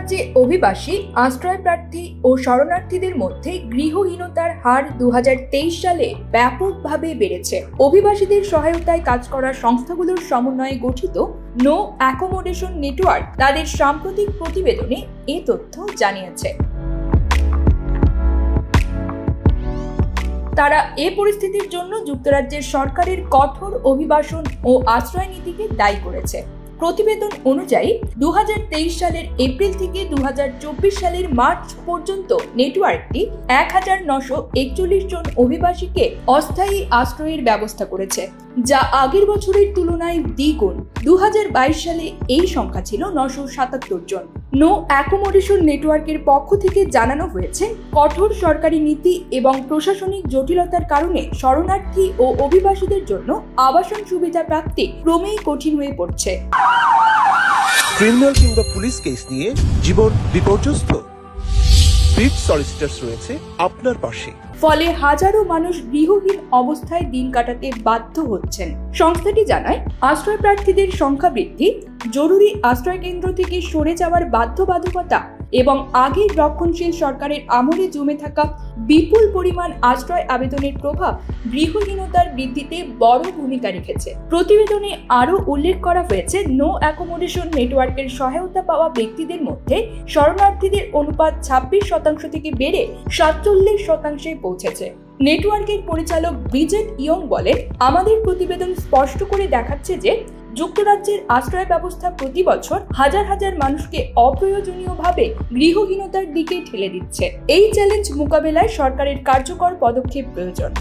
যুক্তরাজ্যে অভিবাসী, আশ্রয় প্রার্থী ও শরণার্থীদের মধ্যে গৃহহীনতার হার 2023 সালে ব্যাপকভাবে বেড়েছে। অভিবাসীদের সহায়তায় কাজ করা সংস্থাগুলোর সমন্বয়ে গঠিত নো অ্যাকোমোডেশন নেটওয়ার্ক তাদের সাম্প্রতিক প্রতিবেদনে এ তথ্য জানিয়েছে। তারা এ পরিস্থিতির জন্য যুক্তরাজ্যের সরকারের কঠোর অভিবাসন ও আশ্রয় নীতিকে দায়ী করেছে। প্রতিবেদন অনুযায়ী 2023 সালের এপ্রিল থেকে 2024 সালের মার্চ পর্যন্ত নেটওয়ার্কটি 1941 জন অভিবাসীকে অস্থায়ী আশ্রয়ের ব্যবস্থা করেছে, যা আগের বছরের তুলনায় দ্বিগুণ। 2022 সালে এই সংখ্যা ছিল 977 জন। নো অ্যাকোমোডেশন নেটওয়ার্কের পক্ষ থেকে জানানো হয়েছে, কঠোর সরকারি নীতি এবং প্রশাসনিক জটিলতার কারণে শরণার্থী ও অভিবাসীদের জন্য আবাসন সুবিধা প্রাপ্তি ক্রমেই কঠিন হয়ে পড়ছে। ক্রিমিনাল কিংবা পুলিশ কেস নিয়ে জীবন বিপর্যস্ত, বিট সলিসিটরস রয়েছে আপনার পাশে। ফলে হাজারো মানুষ গৃহহীন অবস্থায় দিন কাটাতে বাধ্য হচ্ছেন। সংস্থাটি জানায়, আশ্রয় প্রার্থীদের সংখ্যা বৃদ্ধি, জরুরি আশ্রয় কেন্দ্র থেকে সরে যাওয়ার বাধ্যবাধকতা এবং আগের রক্ষণশীল সরকারের আমলে জমে থাকা বিপুল পরিমাণ আশ্রয় আবেদনের প্রভাব গৃহহীনতার বৃদ্ধিতে বড় ভূমিকা রেখেছে। প্রতিবেদনে আরও উল্লেখ করা হয়েছে, নো অ্যাকোমোডেশন নেটওয়ার্কের সহায়তা পাওয়া ব্যক্তিদের মধ্যে শরণার্থীদের অনুপাত 26% থেকে বেড়ে 47% পৌঁছেছে। নেটওয়ার্কের পরিচালক ব্রিজেট ইয়ং বলেন, আমাদের প্রতিবেদন স্পষ্ট করে দেখাচ্ছে যে যুক্তরাজ্যের আশ্রয় ব্যবস্থা প্রতি বছর হাজার হাজার মানুষকে অপ্রয়োজনীয়ভাবে গৃহহীনতার দিকে ঠেলে দিচ্ছে। এই চ্যালেঞ্জ মোকাবেলায় সরকারের কার্যকর পদক্ষেপ প্রয়োজন।